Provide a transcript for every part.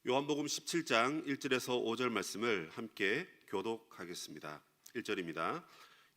요한복음 17장 1절에서 5절 말씀을 함께 교독하겠습니다. 1절입니다.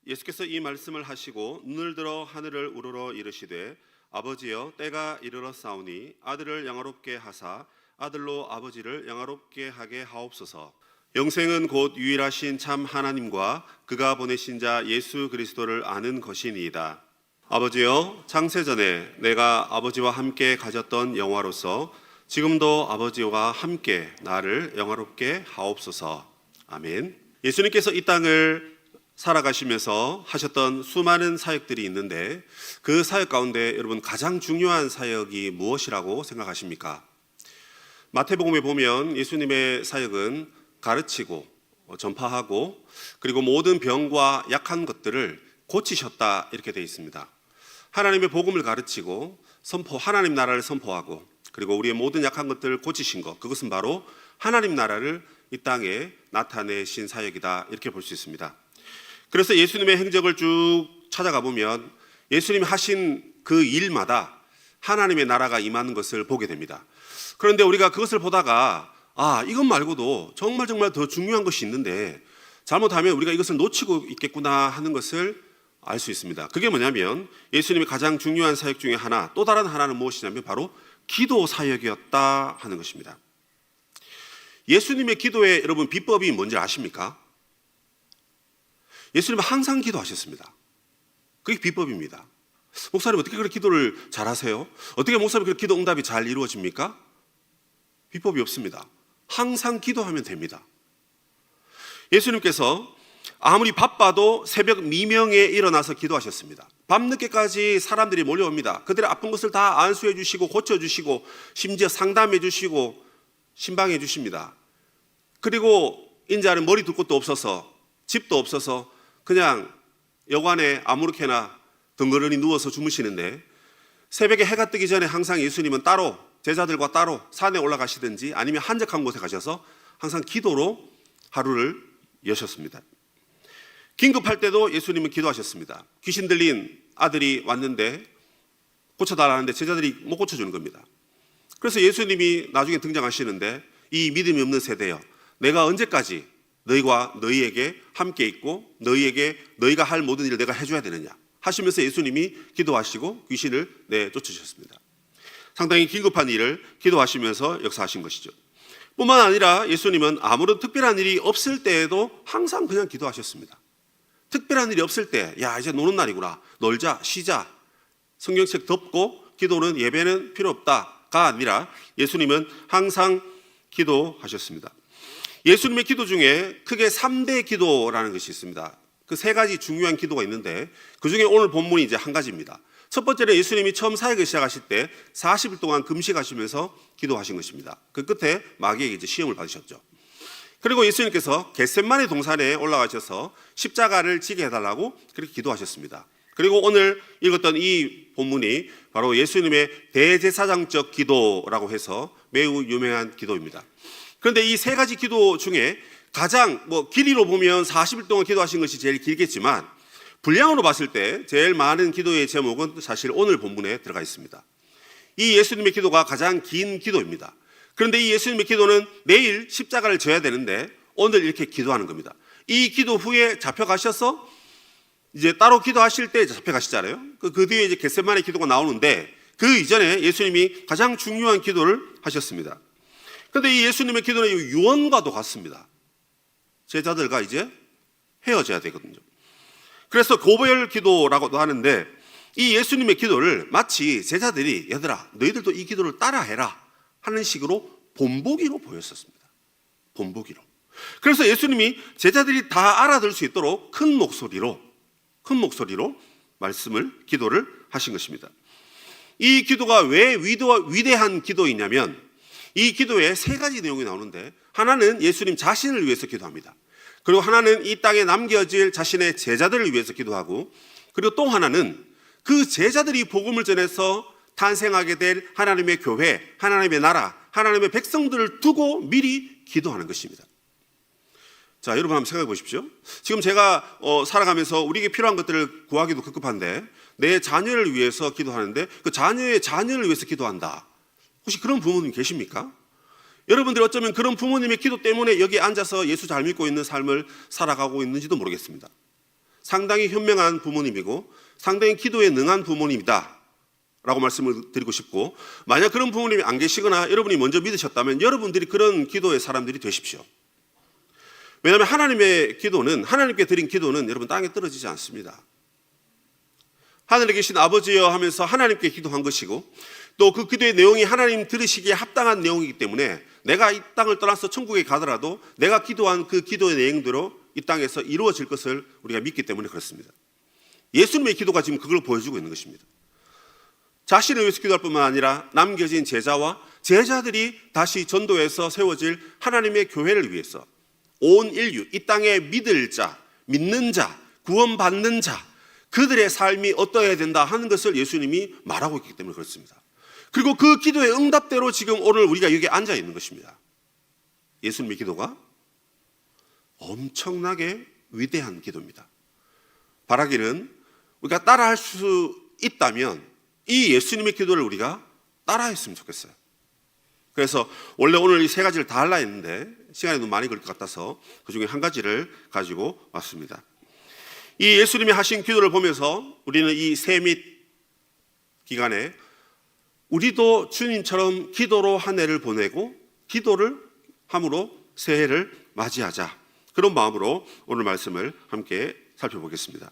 예수께서 이 말씀을 하시고 눈을 들어 하늘을 우러러 이르시되 아버지여 때가 이르러 싸우니 아들을 영화롭게 하사 아들로 아버지를 영화롭게 하게 하옵소서. 영생은 곧 유일하신 참 하나님과 그가 보내신 자 예수 그리스도를 아는 것이니이다. 아버지여 창세전에 내가 아버지와 함께 가졌던 영화로서 지금도 아버지와 함께 나를 영화롭게 하옵소서. 아멘. 예수님께서 이 땅을 살아가시면서 하셨던 수많은 사역들이 있는데 그 사역 가운데 여러분 가장 중요한 사역이 무엇이라고 생각하십니까? 마태복음에 보면 예수님의 사역은 가르치고 전파하고 그리고 모든 병과 약한 것들을 고치셨다 이렇게 되어 있습니다. 하나님의 복음을 가르치고 하나님 나라를 선포하고 그리고 우리의 모든 약한 것들을 고치신 것, 그것은 바로 하나님 나라를 이 땅에 나타내신 사역이다 이렇게 볼 수 있습니다. 그래서 예수님의 행적을 쭉 찾아가 보면 예수님이 하신 그 일마다 하나님의 나라가 임하는 것을 보게 됩니다. 그런데 우리가 그것을 보다가 이것 말고도 정말 더 중요한 것이 있는데 잘못하면 우리가 이것을 놓치고 있겠구나 하는 것을 알 수 있습니다. 그게 뭐냐면 예수님의 가장 중요한 사역 중에 하나, 또 다른 하나는 무엇이냐면 바로 기도 사역이었다 하는 것입니다. 예수님의 기도의 여러분 비법이 뭔지 아십니까? 예수님은 항상 기도하셨습니다. 그게 비법입니다. 목사님 어떻게 그렇게 기도를 잘하세요? 어떻게 목사님 그렇게 기도 응답이 잘 이루어집니까? 비법이 없습니다. 항상 기도하면 됩니다. 예수님께서 아무리 바빠도 새벽 미명에 일어나서 기도하셨습니다. 밤늦게까지 사람들이 몰려옵니다. 그들의 아픈 것을 다 안수해 주시고 고쳐주시고 심지어 상담해 주시고 신방해 주십니다. 그리고 인자는 머리 둘 곳도 없어서 집도 없어서 그냥 여관에 아무렇게나 덩그러니 누워서 주무시는데 새벽에 해가 뜨기 전에 항상 예수님은 따로 제자들과 따로 산에 올라가시든지 아니면 한적한 곳에 가셔서 항상 기도로 하루를 여셨습니다. 긴급할 때도 예수님은 기도하셨습니다. 귀신 들린 아들이 왔는데 고쳐달라는데 제자들이 못 고쳐주는 겁니다. 그래서 예수님이 나중에 등장하시는데 이 믿음이 없는 세대여, 내가 언제까지 너희에게 함께 있고 너희가 할 모든 일을 내가 해줘야 되느냐 하시면서 예수님이 기도하시고 귀신을 내쫓으셨습니다. 상당히 긴급한 일을 기도하시면서 역사하신 것이죠. 뿐만 아니라 예수님은 아무런 특별한 일이 없을 때에도 항상 그냥 기도하셨습니다. 특별한 일이 없을 때, 이제 노는 날이구나, 놀자, 쉬자, 성경책 덮고 기도는 예배는 필요 없다가 아니라 예수님은 항상 기도하셨습니다. 예수님의 기도 중에 크게 3대 기도라는 것이 있습니다. 그 3가지 중요한 기도가 있는데 그 중에 오늘 본문이 이제 한 가지입니다. 첫 번째는 예수님이 처음 사역을 시작하실 때 40일 동안 금식하시면서 기도하신 것입니다. 그 끝에 마귀에게 이제 시험을 받으셨죠. 그리고 예수님께서 겟세마네 동산에 올라가셔서 십자가를 지게 해달라고 그렇게 기도하셨습니다. 그리고 오늘 읽었던 이 본문이 바로 예수님의 대제사장적 기도라고 해서 매우 유명한 기도입니다. 그런데 이 3가지 기도 중에 가장 길이로 보면 40일 동안 기도하신 것이 제일 길겠지만 분량으로 봤을 때 제일 많은 기도의 제목은 사실 오늘 본문에 들어가 있습니다. 이 예수님의 기도가 가장 긴 기도입니다. 그런데 이 예수님의 기도는 내일 십자가를 져야 되는데 오늘 이렇게 기도하는 겁니다. 이 기도 후에 잡혀가셔서 이제 따로 기도하실 때 잡혀가시잖아요. 그 뒤에 이제 겟세마네 기도가 나오는데 그 이전에 예수님이 가장 중요한 기도를 하셨습니다. 그런데 이 예수님의 기도는 유언과도 같습니다. 제자들과 이제 헤어져야 되거든요. 그래서 고별 기도라고도 하는데 이 예수님의 기도를 마치 제자들이 얘들아 너희들도 이 기도를 따라해라 하는 식으로 본보기로 보였었습니다. 본보기로. 그래서 예수님이 제자들이 다 알아들 수 있도록 큰 목소리로 기도를 하신 것입니다. 이 기도가 왜 위대한 기도이냐면 이 기도에 3가지 내용이 나오는데 하나는 예수님 자신을 위해서 기도합니다. 그리고 하나는 이 땅에 남겨질 자신의 제자들을 위해서 기도하고 그리고 또 하나는 그 제자들이 복음을 전해서 탄생하게 될 하나님의 교회, 하나님의 나라, 하나님의 백성들을 두고 미리 기도하는 것입니다. 자, 여러분 한번 생각해 보십시오. 지금 제가 살아가면서 우리에게 필요한 것들을 구하기도 급급한데 내 자녀를 위해서 기도하는데 그 자녀의 자녀를 위해서 기도한다. 혹시 그런 부모님 계십니까? 여러분들이 어쩌면 그런 부모님의 기도 때문에 여기 앉아서 예수 잘 믿고 있는 삶을 살아가고 있는지도 모르겠습니다. 상당히 현명한 부모님이고 상당히 기도에 능한 부모님이다 라고 말씀을 드리고 싶고, 만약 그런 부모님이 안 계시거나 여러분이 먼저 믿으셨다면 여러분들이 그런 기도의 사람들이 되십시오. 왜냐하면 하나님께 드린 기도는 여러분 땅에 떨어지지 않습니다. 하늘에 계신 아버지여 하면서 하나님께 기도한 것이고, 또 그 기도의 내용이 하나님 들으시기에 합당한 내용이기 때문에 내가 이 땅을 떠나서 천국에 가더라도 내가 기도한 그 기도의 내용대로 이 땅에서 이루어질 것을 우리가 믿기 때문에 그렇습니다. 예수님의 기도가 지금 그걸 보여주고 있는 것입니다. 자신을 위해서 기도할 뿐만 아니라 남겨진 제자와 제자들이 다시 전도해서 세워질 하나님의 교회를 위해서 온 인류, 이 땅에 믿을 자, 믿는 자, 구원받는 자, 그들의 삶이 어떠해야 된다 하는 것을 예수님이 말하고 있기 때문에 그렇습니다. 그리고 그 기도의 응답대로 지금 오늘 우리가 여기 앉아 있는 것입니다. 예수님의 기도가 엄청나게 위대한 기도입니다. 바라기는 우리가 따라할 수 있다면 이 예수님의 기도를 우리가 따라했으면 좋겠어요. 그래서 원래 오늘 이 세 가지를 다 하려 했는데 시간이 너무 많이 걸릴 것 같아서 그 중에 한 가지를 가지고 왔습니다. 이 예수님이 하신 기도를 보면서 우리는 이 세밋 기간에 우리도 주님처럼 기도로 한 해를 보내고 기도를 함으로 새해를 맞이하자, 그런 마음으로 오늘 말씀을 함께 살펴보겠습니다.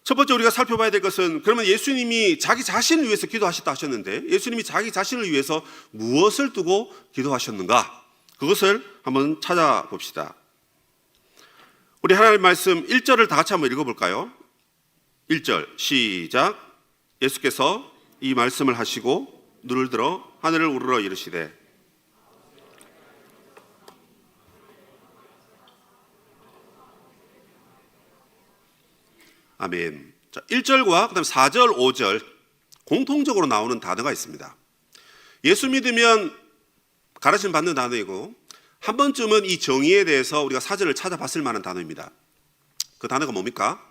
첫 번째 우리가 살펴봐야 될 것은, 그러면 예수님이 자기 자신을 위해서 기도하셨다 하셨는데 예수님이 자기 자신을 위해서 무엇을 두고 기도하셨는가, 그것을 한번 찾아봅시다. 우리 하나님 말씀 1절을 다 같이 한번 읽어볼까요? 1절 시작. 예수께서 이 말씀을 하시고 눈을 들어 하늘을 우러러 이르시되. 아멘. 자, 1절과 그다음 4절, 5절 공통적으로 나오는 단어가 있습니다. 예수 믿으면 가르침 받는 단어이고, 한 번쯤은 이 정의에 대해서 우리가 사전을 찾아봤을 만한 단어입니다. 그 단어가 뭡니까?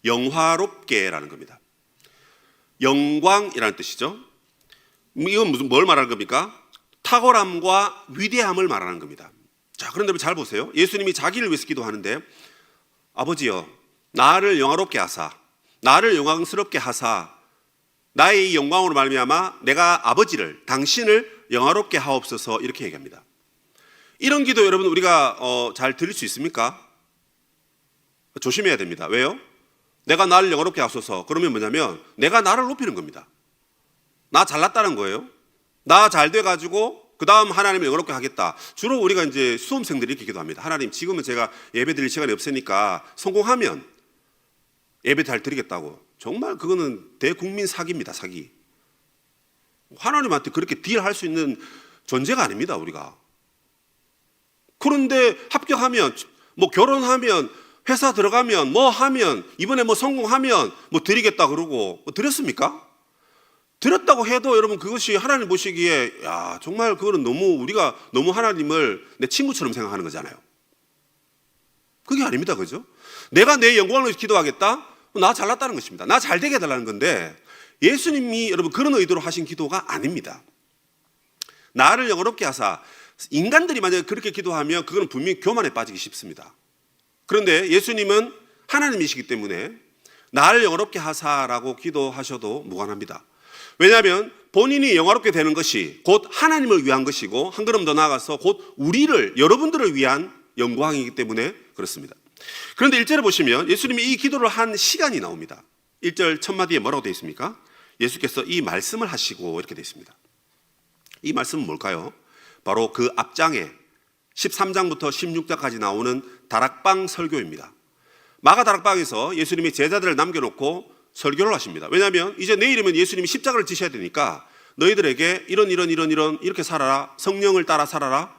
영화롭게라는 겁니다. 영광이라는 뜻이죠. 이건 뭘 말하는 겁니까? 탁월함과 위대함을 말하는 겁니다. 자, 그런데 잘 보세요. 예수님이 자기를 위해서 기도하는데, 아버지여 나를 영화롭게 하사, 나를 영광스럽게 하사, 나의 이 영광으로 말미암아 내가 아버지를, 당신을 영화롭게 하옵소서, 이렇게 얘기합니다. 이런 기도 여러분 우리가 잘 드릴 수 있습니까? 조심해야 됩니다. 왜요? 내가 나를 영화롭게 하소서, 그러면 뭐냐면 내가 나를 높이는 겁니다. 나 잘났다는 거예요. 나 잘 돼가지고 그 다음 하나님을 영화롭게 하겠다. 주로 우리가 이제 수험생들이 이렇게 기도합니다. 하나님, 지금은 제가 예배 드릴 시간이 없으니까 성공하면 예배 잘 드리겠다고. 정말 그거는 대국민 사기입니다. 사기. 하나님한테 그렇게 딜할 수 있는 존재가 아닙니다, 우리가. 그런데 합격하면, 뭐 결혼하면, 회사 들어가면, 뭐 하면, 이번에 뭐 성공하면 뭐 드리겠다 그러고, 뭐 드렸습니까? 드렸다고 해도 여러분 그것이 하나님 보시기에 야, 정말 그거는 우리가 너무 하나님을 내 친구처럼 생각하는 거잖아요. 그게 아닙니다. 그죠? 내가 내 영광을 위해서 기도하겠다? 나 잘났다는 것입니다. 나 잘 되게 해달라는 건데, 예수님이 여러분 그런 의도로 하신 기도가 아닙니다. 나를 영화롭게 하사, 인간들이 만약에 그렇게 기도하면 그건 분명히 교만에 빠지기 쉽습니다. 그런데 예수님은 하나님이시기 때문에 나를 영화롭게 하사라고 기도하셔도 무관합니다. 왜냐하면 본인이 영화롭게 되는 것이 곧 하나님을 위한 것이고, 한 걸음 더 나아가서 곧 우리를, 여러분들을 위한 영광이기 때문에 그렇습니다. 그런데 1절에 보시면 예수님이 이 기도를 한 시간이 나옵니다. 1절 첫 마디에 뭐라고 되어 있습니까? 예수께서 이 말씀을 하시고, 이렇게 되어 있습니다. 이 말씀은 뭘까요? 바로 그 앞장에 13장부터 16장까지 나오는 다락방 설교입니다. 마가 다락방에서 예수님이 제자들을 남겨놓고 설교를 하십니다. 왜냐하면 이제 내일이면 예수님이 십자가를 지셔야 되니까 너희들에게 이런 이렇게 살아라, 성령을 따라 살아라,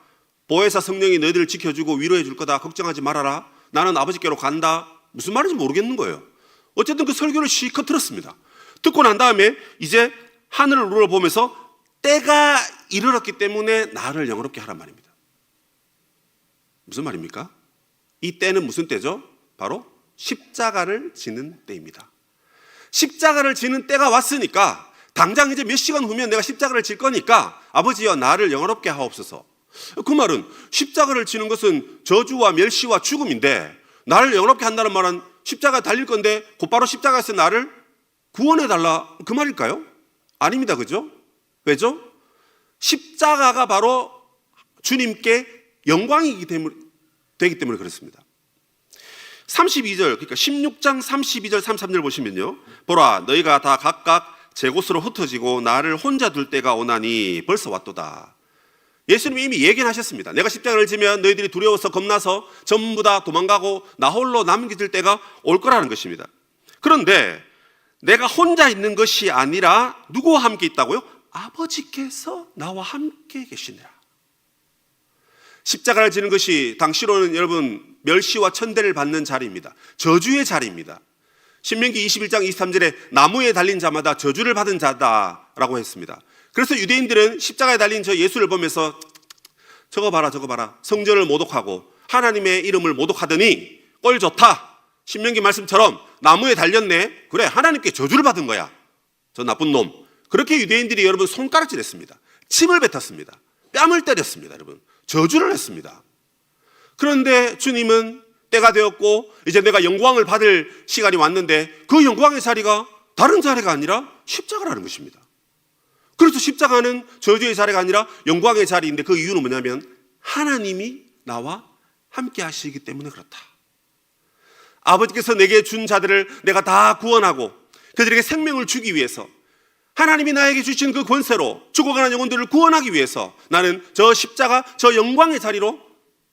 보혜사 성령이 너희들을 지켜주고 위로해 줄 거다, 걱정하지 말아라, 나는 아버지께로 간다. 무슨 말인지 모르겠는 거예요. 어쨌든 그 설교를 실컷 들었습니다. 듣고 난 다음에 이제 하늘을 우러보면서 때가 이르렀기 때문에 나를 영화롭게 하란 말입니다. 무슨 말입니까? 이 때는 무슨 때죠? 바로 십자가를 지는 때입니다. 십자가를 지는 때가 왔으니까 당장 이제 몇 시간 후면 내가 십자가를 질 거니까 아버지여 나를 영화롭게 하옵소서. 그 말은 십자가를 지는 것은 저주와 멸시와 죽음인데 나를 영화롭게 한다는 말은 십자가에 달릴 건데 곧바로 십자가에서 나를 구원해달라 그 말일까요? 아닙니다. 그죠? 왜죠? 십자가가 바로 주님께 영광이기 때문에 되기 때문에 그렇습니다. 32절, 그러니까 16장 32절 33절 보시면요, 보라 너희가 다 각각 제 곳으로 흩어지고 나를 혼자 둘 때가 오나니 벌써 왔도다. 예수님이 이미 예견하셨습니다. 내가 십자가를 지면 너희들이 두려워서 겁나서 전부 다 도망가고 나 홀로 남겨질 때가 올 거라는 것입니다. 그런데 내가 혼자 있는 것이 아니라 누구와 함께 있다고요? 아버지께서 나와 함께 계시니라. 십자가를 지는 것이 당시로는 여러분 멸시와 천대를 받는 자리입니다. 저주의 자리입니다. 신명기 21장 23절에 나무에 달린 자마다 저주를 받은 자다라고 했습니다. 그래서 유대인들은 십자가에 달린 저 예수를 보면서 저거 봐라 저거 봐라, 성전을 모독하고 하나님의 이름을 모독하더니 꼴 좋다, 신명기 말씀처럼 나무에 달렸네, 그래 하나님께 저주를 받은 거야 저 나쁜 놈. 그렇게 유대인들이 여러분 손가락질했습니다. 침을 뱉었습니다. 뺨을 때렸습니다. 여러분 저주를 했습니다. 그런데 주님은 때가 되었고 이제 내가 영광을 받을 시간이 왔는데 그 영광의 자리가 다른 자리가 아니라 십자가라는 것입니다. 그래서 십자가는 저주의 자리가 아니라 영광의 자리인데 그 이유는 뭐냐면 하나님이 나와 함께 하시기 때문에 그렇다. 아버지께서 내게 준 자들을 내가 다 구원하고 그들에게 생명을 주기 위해서, 하나님이 나에게 주신 그 권세로 죽어가는 영혼들을 구원하기 위해서 나는 저 십자가 저 영광의 자리로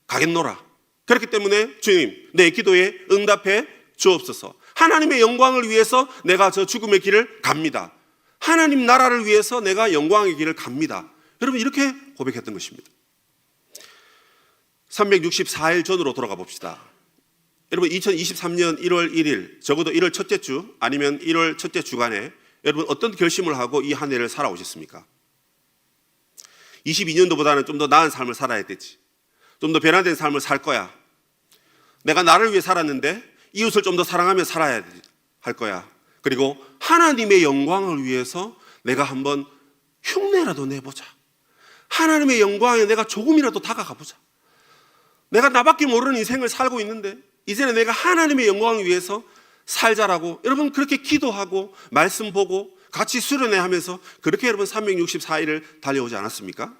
가겠노라. 그렇기 때문에 주님 내 기도에 응답해 주옵소서. 하나님의 영광을 위해서 내가 저 죽음의 길을 갑니다. 하나님 나라를 위해서 내가 영광의 길을 갑니다. 여러분 이렇게 고백했던 것입니다. 364일 전으로 돌아가 봅시다. 여러분 2023년 1월 1일 적어도 1월 첫째 주 아니면 1월 첫째 주간에 여러분 어떤 결심을 하고 이 한 해를 살아오셨습니까? 22년도보다는 좀 더 나은 삶을 살아야 되지, 좀 더 변화된 삶을 살 거야, 내가 나를 위해 살았는데 이웃을 좀 더 사랑하며 살아야 할 거야, 그리고 하나님의 영광을 위해서 내가 한번 흉내라도 내보자, 하나님의 영광에 내가 조금이라도 다가가 보자, 내가 나밖에 모르는 인생을 살고 있는데 이제는 내가 하나님의 영광을 위해서 살자라고 여러분 그렇게 기도하고 말씀 보고 같이 수련회 하면서 그렇게 여러분 364일을 달려오지 않았습니까?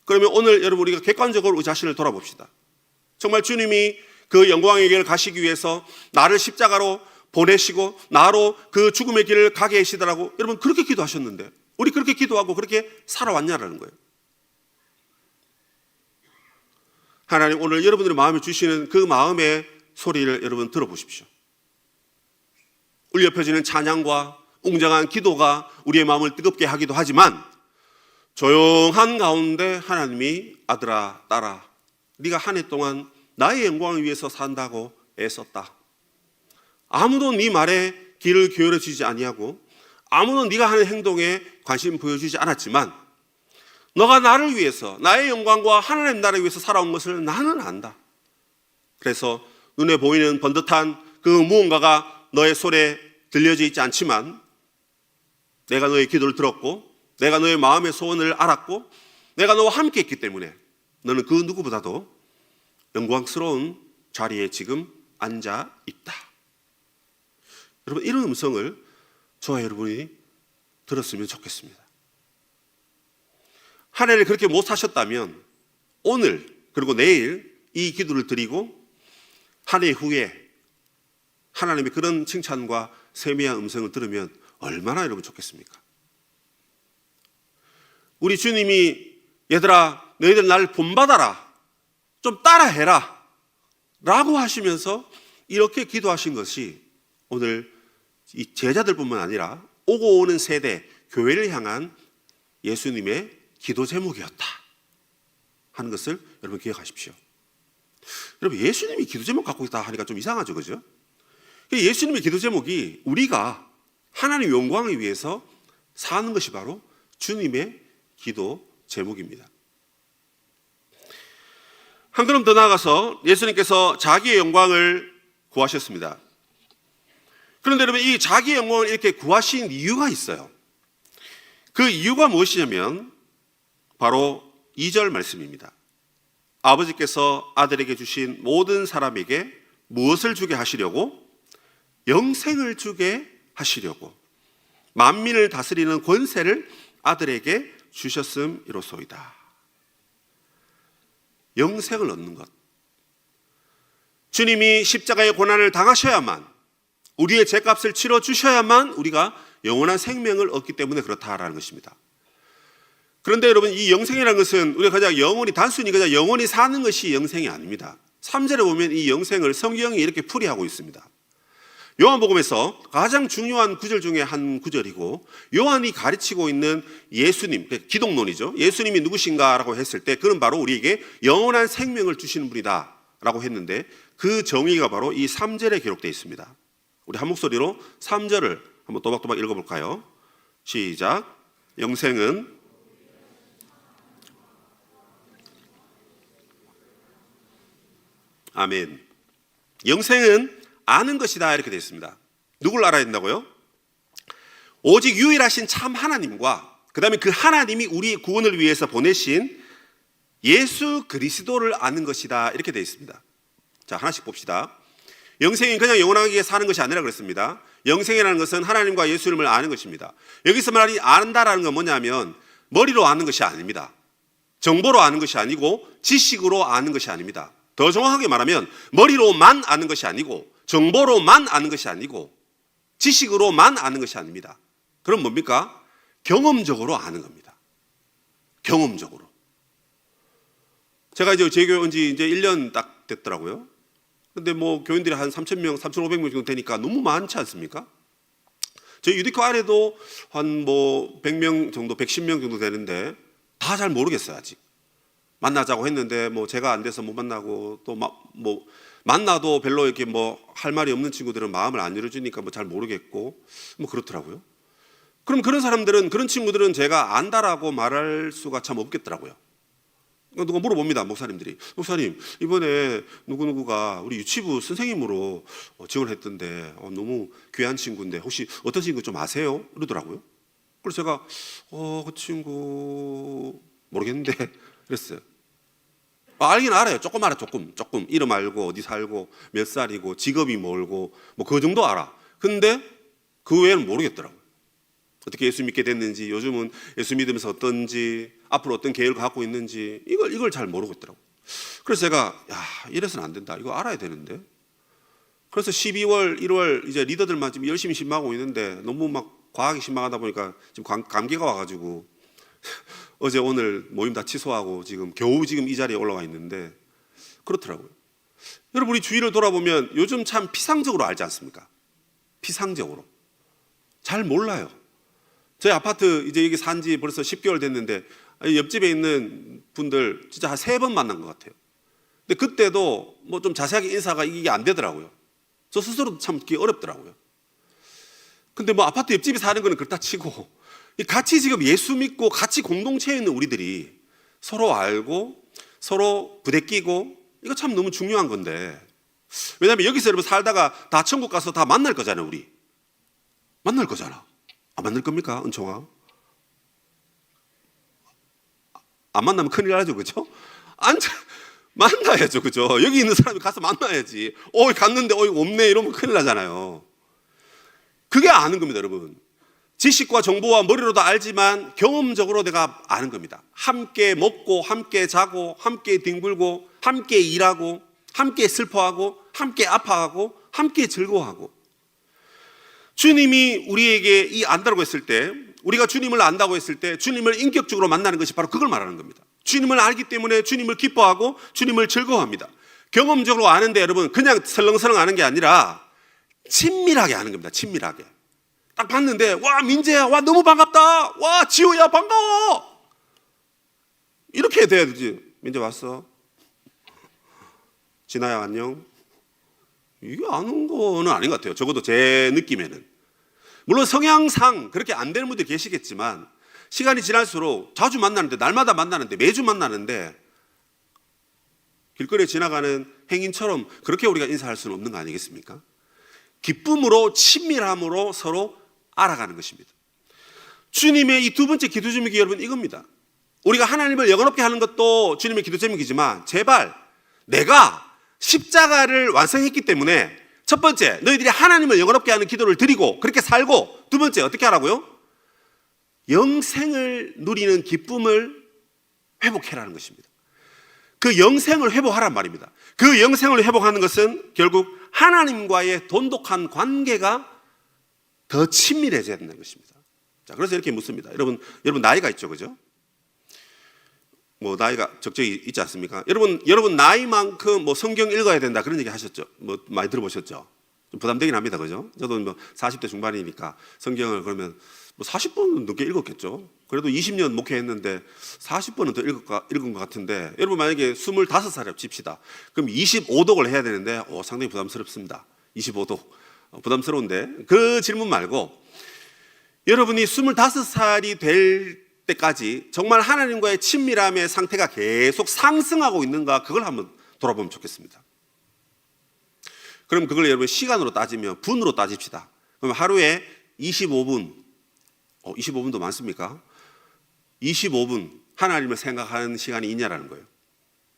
그러면 오늘 여러분 우리가 객관적으로 우리 자신을 돌아봅시다. 정말 주님이 그 영광의 길을 가시기 위해서 나를 십자가로 보내시고 나로 그 죽음의 길을 가게 하시더라고 여러분 그렇게 기도하셨는데 우리 그렇게 기도하고 그렇게 살아왔냐라는 거예요. 하나님 오늘 여러분들의 마음에 주시는 그 마음의 소리를 여러분 들어보십시오. 울려 펴지는 찬양과 웅장한 기도가 우리의 마음을 뜨겁게 하기도 하지만 조용한 가운데 하나님이 아들아 딸아 네가 한 해 동안 나의 영광을 위해서 산다고 애썼다. 아무도 네 말에 귀를 기울여 주지 아니하고 아무도 네가 하는 행동에 관심 보여주지 않았지만 너가 나를 위해서 나의 영광과 하나님 나라를 위해서 살아온 것을 나는 안다. 그래서 눈에 보이는 번듯한 그 무언가가 너의 손에 들려져 있지 않지만 내가 너의 기도를 들었고 내가 너의 마음의 소원을 알았고 내가 너와 함께 있기 때문에 너는 그 누구보다도 영광스러운 자리에 지금 앉아 있다. 여러분 이런 음성을 저와 여러분이 들었으면 좋겠습니다. 한 해를 그렇게 못 사셨다면 오늘 그리고 내일 이 기도를 드리고 한 해 후에 하나님의 그런 칭찬과 세미한 음성을 들으면 얼마나 여러분 좋겠습니까? 우리 주님이 얘들아 너희들 나를 본받아라 좀 따라해라 라고 하시면서 이렇게 기도하신 것이 오늘 이 제자들뿐만 아니라 오고 오는 세대 교회를 향한 예수님의 기도 제목이었다 하는 것을 여러분 기억하십시오. 여러분 예수님이 기도 제목 갖고 있다 하니까 좀 이상하죠, 그죠? 예수님의 기도 제목이 우리가 하나님의 영광을 위해서 사는 것이 바로 주님의 기도 제목입니다. 한 걸음 더 나아가서 예수님께서 자기의 영광을 구하셨습니다. 그런데 여러분 이 자기의 영광을 이렇게 구하신 이유가 있어요. 그 이유가 무엇이냐면 바로 2절 말씀입니다. 아버지께서 아들에게 주신 모든 사람에게 무엇을 주게 하시려고? 영생을 주게 하시려고 만민을 다스리는 권세를 아들에게 주셨음이로소이다. 영생을 얻는 것. 주님이 십자가의 고난을 당하셔야만, 우리의 죄값을 치러 주셔야만 우리가 영원한 생명을 얻기 때문에 그렇다라는 것입니다. 그런데 여러분, 이 영생이라는 것은 우리가 그냥 단순히 그냥 영원히 사는 것이 영생이 아닙니다. 3절에 보면 이 영생을 성경이 이렇게 풀이하고 있습니다. 요한복음에서 가장 중요한 구절 중에 한 구절이고, 요한이 가르치고 있는 예수님, 기독론이죠. 예수님이 누구신가라고 했을 때 그는 바로 우리에게 영원한 생명을 주시는 분이다 라고 했는데, 그 정의가 바로 이 3절에 기록되어 있습니다. 우리 한 목소리로 3절을 한번 또박또박 읽어볼까요? 시작. 영생은 아멘. 영생은 아는 것이다 이렇게 되어 있습니다. 누굴 알아야 된다고요? 오직 유일하신 참 하나님과 그 다음에 그 하나님이 우리 구원을 위해서 보내신 예수 그리스도를 아는 것이다 이렇게 되어 있습니다. 자, 하나씩 봅시다. 영생이 그냥 영원하게 사는 것이 아니라 그랬습니다. 영생이라는 것은 하나님과 예수님을 아는 것입니다. 여기서 말하는 안다라는 건 뭐냐면 머리로 아는 것이 아닙니다. 정보로 아는 것이 아니고 지식으로 아는 것이 아닙니다. 더 정확하게 말하면 머리로만 아는 것이 아니고 정보로만 아는 것이 아니고 지식으로만 아는 것이 아닙니다. 그럼 뭡니까? 경험적으로 아는 겁니다. 경험적으로. 제가 이제 제교회 온 지 이제 1년 딱 됐더라고요. 근데 뭐 교인들이 한 3,000명, 3,500명 정도 되니까 너무 많지 않습니까? 저희 유디코 안에도 한 뭐 100명 정도, 110명 정도 되는데 다 잘 모르겠어요, 아직. 만나자고 했는데 뭐 제가 안 돼서 못 만나고 또 뭐 만나도 별로 이렇게 뭐 할 말이 없는 친구들은 마음을 안 열어주니까 뭐 잘 모르겠고 뭐 그렇더라고요. 그럼 그런 사람들은, 그런 친구들은 제가 안다라고 말할 수가 참 없겠더라고요. 누가 물어봅니다, 목사님들이. 목사님, 이번에 누구누구가 우리 유치부 선생님으로 지원했던데 너무 귀한 친구인데 혹시 어떤 친구 좀 아세요? 이러더라고요. 그래서 제가 그 친구 모르겠는데 그랬어요. 알긴 알아요. 조금 알아, 조금. 이름 알고 어디 살고 몇 살이고 직업이 뭘고 뭐 그 정도 알아. 근데 그 외에는 모르겠더라고요. 어떻게 예수 믿게 됐는지, 요즘은 예수 믿으면서 어떤지, 앞으로 어떤 계획을 갖고 있는지 이걸 잘 모르고 있더라고요. 그래서 제가 이래서는 안 된다. 이거 알아야 되는데. 그래서 12월, 1월 이제 리더들만 지금 열심히 신방하고 있는데 너무 막 과하게 신방하다 보니까 지금 감기가 와가지고 어제 오늘 모임 다 취소하고 겨우 이 자리에 올라와 있는데 그렇더라고요. 여러분, 우리 주위를 돌아보면 요즘 참 피상적으로 알지 않습니까? 피상적으로 잘 몰라요. 저희 아파트 이제 여기 산지 벌써 10개월 됐는데 옆집에 있는 분들 진짜 한 3번 만난 것 같아요. 근데 그때도 뭐 좀 자세하게 인사가 이게 안 되더라고요. 저 스스로도 참 듣기 어렵더라고요. 근데 뭐 아파트 옆집에 사는 거는 그렇다 치고 같이 지금 예수 믿고 같이 공동체에 있는 우리들이 서로 알고 서로 부대끼고 이거 참 너무 중요한 건데, 왜냐하면 여기서 여러분 살다가 다 천국 가서 다 만날 거잖아요. 우리 만날 거잖아. 안 만날 겁니까, 은총아? 안 만나면 큰일 나죠, 그죠? 만나야죠, 그죠? 여기 있는 사람이 가서 만나야지. 갔는데 없네 이러면 큰일 나잖아요. 그게 아는 겁니다, 여러분. 지식과 정보와 머리로 다 알지만 경험적으로 내가 아는 겁니다. 함께 먹고 함께 자고 함께 뒹굴고 함께 일하고 함께 슬퍼하고 함께 아파하고 함께 즐거워하고. 주님이 우리에게 이 안다고 했을 때, 우리가 주님을 안다고 했을 때 주님을 인격적으로 만나는 것이 바로 그걸 말하는 겁니다. 주님을 알기 때문에 주님을 기뻐하고 주님을 즐거워합니다. 경험적으로 아는데 여러분 그냥 설렁설렁 아는 게 아니라 친밀하게 아는 겁니다. 친밀하게. 딱 봤는데 와 민재야, 와 너무 반갑다, 와 지호야 반가워, 이렇게 돼야 되지. 민재 왔어? 진아야 안녕? 이게 아는 거는 아닌 것 같아요. 적어도 제 느낌에는. 물론 성향상 그렇게 안 되는 분들이 계시겠지만 시간이 지날수록 자주 만나는데, 날마다 만나는데, 매주 만나는데 길거리에 지나가는 행인처럼 그렇게 우리가 인사할 수는 없는 거 아니겠습니까? 기쁨으로 친밀함으로 서로 알아가는 것입니다. 주님의 이 두 번째 기도 제목이 여러분 이겁니다. 우리가 하나님을 영원롭게 하는 것도 주님의 기도 제목이지만 제발 내가 십자가를 완성했기 때문에 첫 번째, 너희들이 하나님을 영원롭게 하는 기도를 드리고 그렇게 살고, 두 번째 어떻게 하라고요? 영생을 누리는 기쁨을 회복해라는 것입니다. 그 영생을 회복하란 말입니다. 그 영생을 회복하는 것은 결국 하나님과의 돈독한 관계가 더 친밀해져야 된다는 것입니다. 자, 그래서 이렇게 묻습니다. 여러분 나이가 있죠, 그죠? 뭐 나이가 적정히 있지 않습니까? 여러분 나이만큼 뭐 성경 읽어야 된다 그런 얘기 하셨죠? 뭐 많이 들어보셨죠? 좀 부담되긴 합니다, 그죠? 저도 뭐 40대 중반이니까 성경을 그러면 뭐 40번은 넘게 읽었겠죠? 그래도 20년 목회했는데 40번은 더 읽은 것 같은데, 여러분 만약에 25살에 칩시다. 그럼 25독을 해야 되는데 상당히 부담스럽습니다. 25독 부담스러운데, 그 질문 말고 여러분이 25살이 될 때까지 정말 하나님과의 친밀함의 상태가 계속 상승하고 있는가, 그걸 한번 돌아보면 좋겠습니다. 그럼 그걸 여러분 시간으로 따지면 분으로 따집시다. 그럼 하루에 25분, 25분도 많습니까? 25분 하나님을 생각하는 시간이 있냐라는 거예요.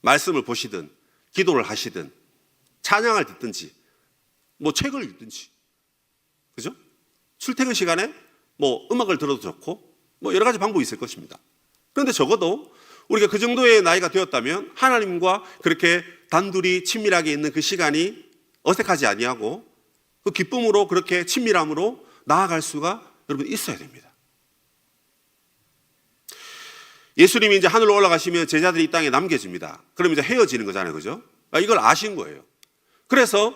말씀을 보시든 기도를 하시든 찬양을 듣든지 뭐 책을 읽든지, 그죠? 출퇴근 시간에 뭐 음악을 들어도 좋고 뭐 여러 가지 방법이 있을 것입니다. 그런데 적어도 우리가 그 정도의 나이가 되었다면 하나님과 그렇게 단둘이 친밀하게 있는 그 시간이 어색하지 아니하고 그 기쁨으로 그렇게 친밀함으로 나아갈 수가 여러분 있어야 됩니다. 예수님이 이제 하늘로 올라가시면 제자들이 이 땅에 남겨집니다. 그러면 이제 헤어지는 거잖아요, 그죠? 이걸 아신 거예요. 그래서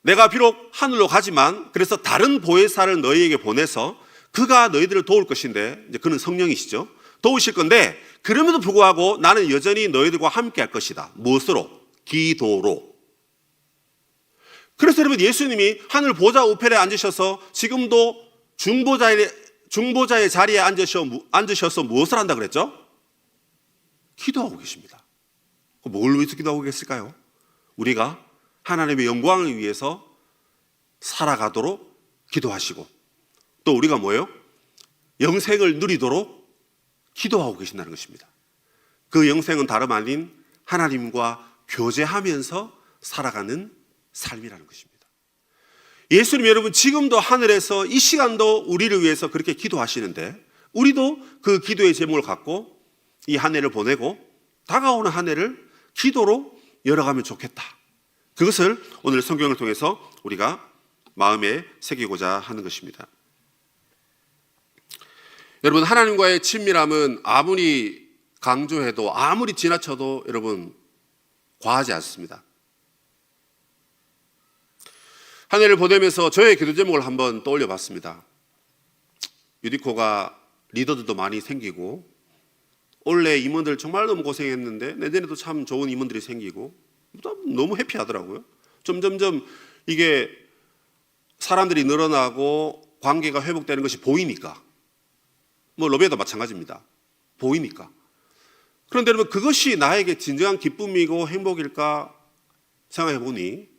내가 비록 하늘로 가지만 그래서 다른 보혜사를 너희에게 보내서 그가 너희들을 도울 것인데, 이제 그는 성령이시죠. 도우실 건데 그럼에도 불구하고 나는 여전히 너희들과 함께 할 것이다. 무엇으로? 기도로. 그래서 여러분 예수님이 하늘 보좌 우편에 앉으셔서 지금도 중보자의 자리에 앉으셔서 무엇을 한다 그랬죠? 기도하고 계십니다. 뭘 위해서 기도하고 계실까요? 우리가 하나님의 영광을 위해서 살아가도록 기도하시고, 또 우리가 뭐예요? 영생을 누리도록 기도하고 계신다는 것입니다. 그 영생은 다름 아닌 하나님과 교제하면서 살아가는 삶이라는 것입니다. 예수님 여러분 지금도 하늘에서 이 시간도 우리를 위해서 그렇게 기도하시는데, 우리도 그 기도의 제목을 갖고 이 한 해를 보내고 다가오는 한 해를 기도로 열어가면 좋겠다. 그것을 오늘 성경을 통해서 우리가 마음에 새기고자 하는 것입니다. 여러분 하나님과의 친밀함은 아무리 강조해도 아무리 지나쳐도 여러분 과하지 않습니다. 한 해를 보내면서 저의 기도 제목을 한번 떠올려 봤습니다. 유디코가 리더들도 많이 생기고 올해 임원들 정말 너무 고생했는데 내년에도 참 좋은 임원들이 생기고 너무 해피하더라고요. 점점점 이게 사람들이 늘어나고 관계가 회복되는 것이 보이니까, 뭐 로베도 마찬가지입니다. 보이니까. 그런데 여러분 그것이 나에게 진정한 기쁨이고 행복일까 생각해 보니,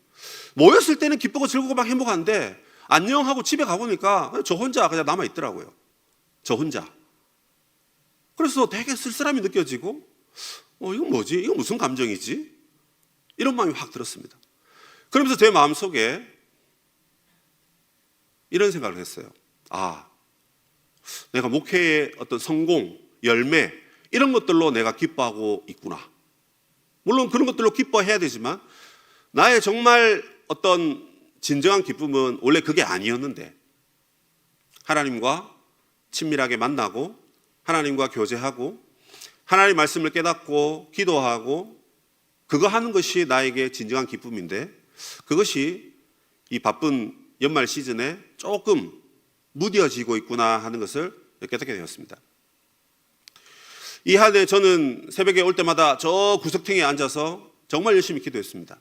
모였을 때는 기쁘고 즐겁고 막 행복한데 안녕하고 집에 가보니까 저 혼자 그냥 남아 있더라고요. 저 혼자. 그래서 되게 쓸쓸함이 느껴지고 이건 뭐지? 이건 무슨 감정이지? 이런 마음이 확 들었습니다. 그러면서 제 마음속에 이런 생각을 했어요. 내가 목회의 어떤 성공, 열매 이런 것들로 내가 기뻐하고 있구나. 물론 그런 것들로 기뻐해야 되지만 나의 정말 어떤 진정한 기쁨은 원래 그게 아니었는데, 하나님과 친밀하게 만나고 하나님과 교제하고 하나님의 말씀을 깨닫고 기도하고 그거 하는 것이 나에게 진정한 기쁨인데, 그것이 이 바쁜 연말 시즌에 조금 무뎌지고 있구나 하는 것을 깨닫게 되었습니다. 이 한 해 저는 새벽에 올 때마다 저 구석탱이에 앉아서 정말 열심히 기도했습니다.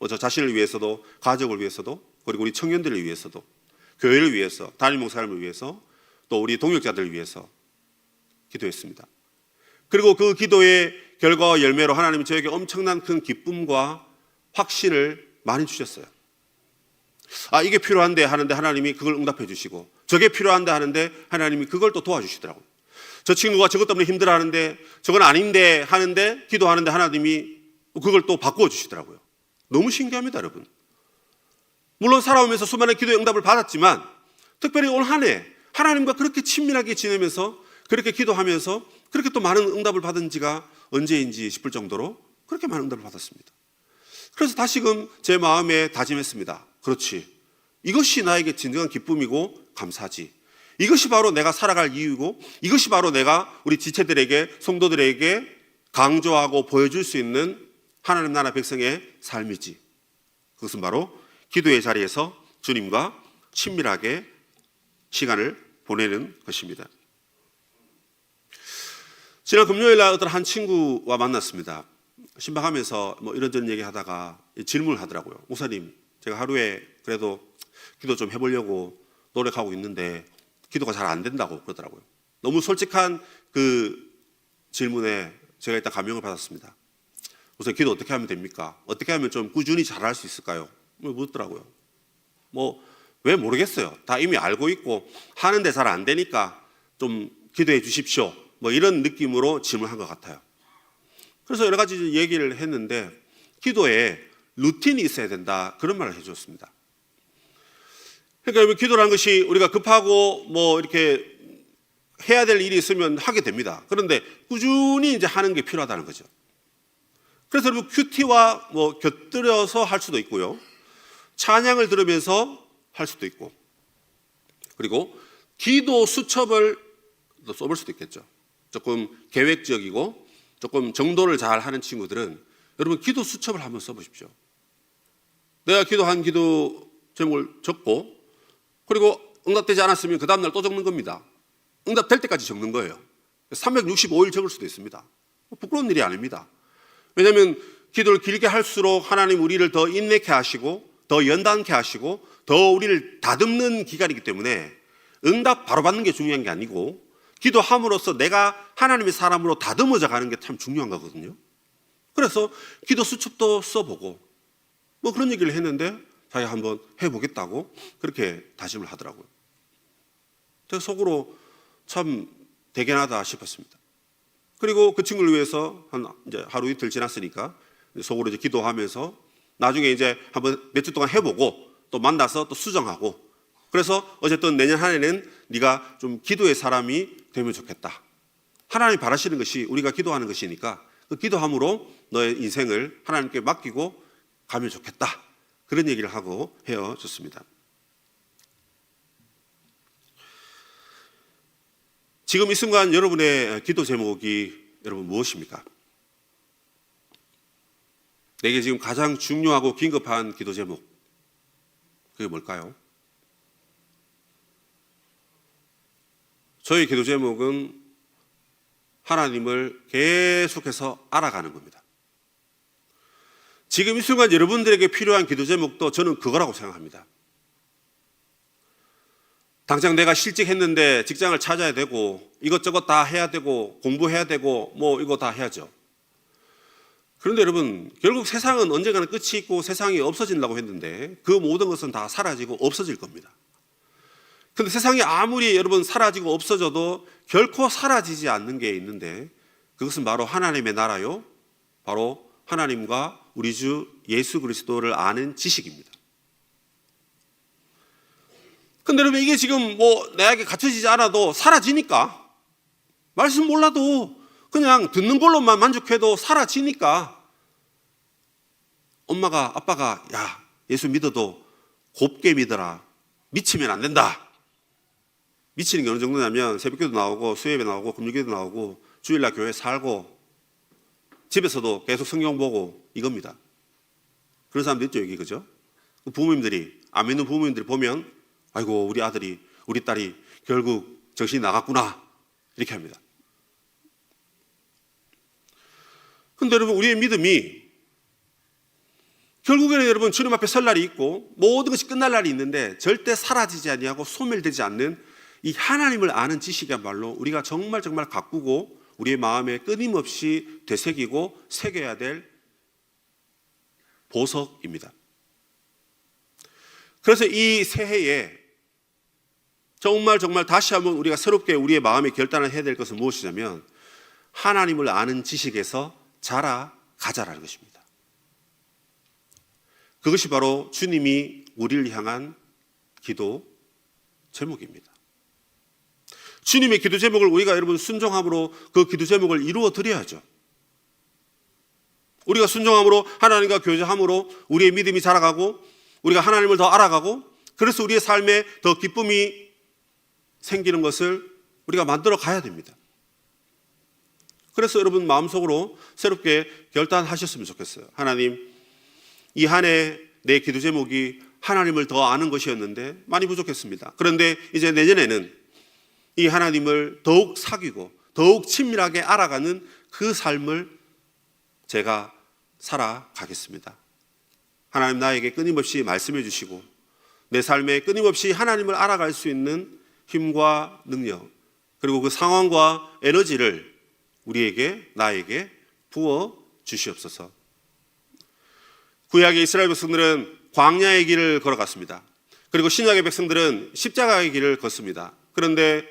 저 자신을 위해서도, 가족을 위해서도, 그리고 우리 청년들을 위해서도, 교회를 위해서, 담임 목사님을 위해서, 또 우리 동역자들을 위해서 기도했습니다. 그리고 그 기도의 결과와 열매로 하나님이 저에게 엄청난 큰 기쁨과 확신을 많이 주셨어요. 이게 필요한데 하는데 하나님이 그걸 응답해 주시고, 저게 필요한데 하는데 하나님이 그걸 또 도와주시더라고요. 저 친구가 저것 때문에 힘들어하는데 저건 아닌데 하는데 기도하는데 하나님이 그걸 또 바꾸어 주시더라고요. 너무 신기합니다, 여러분. 물론 살아오면서 수많은 기도의 응답을 받았지만 특별히 올 한 해 하나님과 그렇게 친밀하게 지내면서 그렇게 기도하면서 그렇게 또 많은 응답을 받은 지가 언제인지 싶을 정도로 그렇게 많은 응답을 받았습니다. 그래서 다시금 제 마음에 다짐했습니다. 그렇지. 이것이 나에게 진정한 기쁨이고 감사지. 이것이 바로 내가 살아갈 이유이고 이것이 바로 내가 우리 지체들에게 성도들에게 강조하고 보여줄 수 있는 하나님 나라 백성의 삶이지. 그것은 바로 기도의 자리에서 주님과 친밀하게 시간을 보내는 것입니다. 지난 금요일 날 어떤 한 친구와 만났습니다. 신방하면서 뭐 이런저런 얘기하다가 질문을 하더라고요. 목사님, 제가 하루에 그래도 기도 좀 해보려고 노력하고 있는데 기도가 잘 안 된다고 그러더라고요. 너무 솔직한 그 질문에 제가 일단 감명을 받았습니다. 우선 기도 어떻게 하면 됩니까? 어떻게 하면 좀 꾸준히 잘할 수 있을까요? 묻더라고요. 왜 모르겠어요. 다 이미 알고 있고 하는데 잘 안 되니까 좀 기도해 주십시오. 이런 느낌으로 질문한 것 같아요. 그래서 여러 가지 얘기를 했는데 기도에 루틴이 있어야 된다, 그런 말을 해주었습니다. 그러니까 여러분, 기도라는 것이 우리가 급하고 이렇게 해야 될 일이 있으면 하게 됩니다. 그런데 꾸준히 이제 하는 게 필요하다는 거죠. 그래서 여러분, 큐티와 곁들여서 할 수도 있고요, 찬양을 들으면서 할 수도 있고, 그리고 기도 수첩을 써볼 수도 있겠죠. 조금 계획적이고 조금 정도를 잘 하는 친구들은 여러분, 기도 수첩을 한번 써보십시오. 내가 기도한 기도 제목을 적고, 그리고 응답되지 않았으면 그 다음날 또 적는 겁니다. 응답될 때까지 적는 거예요. 365일 적을 수도 있습니다. 부끄러운 일이 아닙니다. 왜냐하면 기도를 길게 할수록 하나님 우리를 더 인내케 하시고 더 연단케 하시고 더 우리를 다듬는 기간이기 때문에 응답 바로 받는 게 중요한 게 아니고 기도함으로써 내가 하나님의 사람으로 다듬어져 가는 게 참 중요한 거거든요. 그래서 기도 수첩도 써보고 그런 얘기를 했는데 자기가 한번 해보겠다고 그렇게 다짐을 하더라고요. 제가 속으로 참 대견하다 싶었습니다. 그리고 그 친구를 위해서 이제 하루 이틀 지났으니까 속으로 이제 기도하면서 나중에 이제 한번 몇 주 동안 해보고 또 만나서 또 수정하고, 그래서 어쨌든 내년 한 해는 네가 좀 기도의 사람이 되면 좋겠다. 하나님이 바라시는 것이 우리가 기도하는 것이니까 그 기도함으로 너의 인생을 하나님께 맡기고 가면 좋겠다. 그런 얘기를 하고 헤어졌습니다. 지금 이 순간 여러분의 기도 제목이 여러분 무엇입니까? 내게 지금 가장 중요하고 긴급한 기도 제목, 그게 뭘까요? 저희 기도 제목은 하나님을 계속해서 알아가는 겁니다. 지금 이 순간 여러분들에게 필요한 기도 제목도 저는 그거라고 생각합니다. 당장 내가 실직했는데 직장을 찾아야 되고 이것저것 다 해야 되고 공부해야 되고 이거 다 해야죠. 그런데 여러분, 결국 세상은 언젠가는 끝이 있고 세상이 없어진다고 했는데 그 모든 것은 다 사라지고 없어질 겁니다. 그런데 세상이 아무리 여러분 사라지고 없어져도 결코 사라지지 않는 게 있는데 그것은 바로 하나님의 나라요, 바로 하나님과 우리 주 예수 그리스도를 아는 지식입니다. 근데 여러분, 이게 지금 내게 갖춰지지 않아도 사라지니까, 말씀 몰라도 그냥 듣는 걸로만 만족해도 사라지니까, 엄마가 아빠가 야, 예수 믿어도 곱게 믿어라, 미치면 안 된다. 미치는 게 어느 정도냐면 새벽기도 나오고 수요예배 나오고 금요기도 나오고 주일날 교회 살고 집에서도 계속 성경 보고 이겁니다. 그런 사람들 있죠, 여기, 그죠? 부모님들이, 안 믿는 부모님들이 보면 아이고, 우리 아들이, 우리 딸이 결국 정신이 나갔구나, 이렇게 합니다. 근데 여러분, 우리의 믿음이 결국에는 여러분 주님 앞에 설 날이 있고 모든 것이 끝날 날이 있는데 절대 사라지지 아니하고 소멸되지 않는 이 하나님을 아는 지식이야말로 우리가 정말 가꾸고 우리의 마음에 끊임없이 되새기고 새겨야 될 보석입니다. 그래서 이 새해에 정말 다시 한번 우리가 새롭게 우리의 마음에 결단을 해야 될 것은 무엇이냐면 하나님을 아는 지식에서 자라가자라는 것입니다. 그것이 바로 주님이 우리를 향한 기도 제목입니다. 주님의 기도 제목을 우리가 여러분 순종함으로 그 기도 제목을 이루어 드려야죠. 우리가 순종함으로 하나님과 교제함으로 우리의 믿음이 자라가고 우리가 하나님을 더 알아가고 그래서 우리의 삶에 더 기쁨이 생기는 것을 우리가 만들어 가야 됩니다. 그래서 여러분 마음속으로 새롭게 결단하셨으면 좋겠어요. 하나님, 이 한 해 내 기도 제목이 하나님을 더 아는 것이었는데 많이 부족했습니다. 그런데 이제 내년에는 이 하나님을 더욱 사귀고 더욱 친밀하게 알아가는 그 삶을 제가 살아가겠습니다. 하나님 나에게 끊임없이 말씀해 주시고 내 삶에 끊임없이 하나님을 알아갈 수 있는 힘과 능력 그리고 그 상황과 에너지를 우리에게 나에게 부어 주시옵소서. 구약의 이스라엘 백성들은 광야의 길을 걸어갔습니다. 그리고 신약의 백성들은 십자가의 길을 걷습니다. 그런데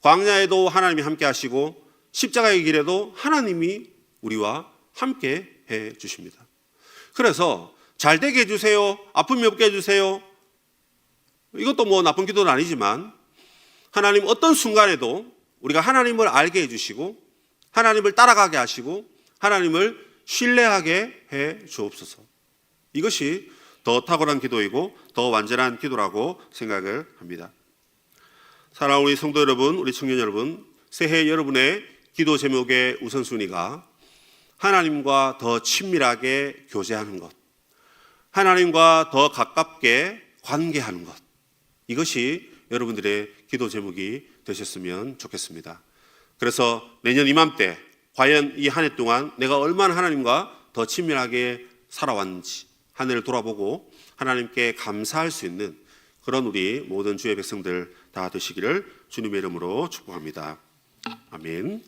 광야에도 하나님이 함께 하시고 십자가의 길에도 하나님이 우리와 함께 해 주십니다. 그래서 잘 되게 해주세요, 아픔이 없게 해주세요, 이것도 뭐 나쁜 기도는 아니지만 하나님 어떤 순간에도 우리가 하나님을 알게 해주시고 하나님을 따라가게 하시고 하나님을 신뢰하게 해 주옵소서. 이것이 더 탁월한 기도이고 더 완전한 기도라고 생각을 합니다. 사랑하는 우리 성도 여러분, 우리 청년 여러분, 새해 여러분의 기도 제목의 우선순위가 하나님과 더 친밀하게 교제하는 것, 하나님과 더 가깝게 관계하는 것, 이것이 여러분들의 기도 제목이 되셨으면 좋겠습니다. 그래서 내년 이맘때 과연 이 한 해 동안 내가 얼마나 하나님과 더 친밀하게 살아왔는지 한 해를 돌아보고 하나님께 감사할 수 있는 그런 우리 모든 주의 백성들 다 되시기를 주님의 이름으로 축복합니다. 아멘.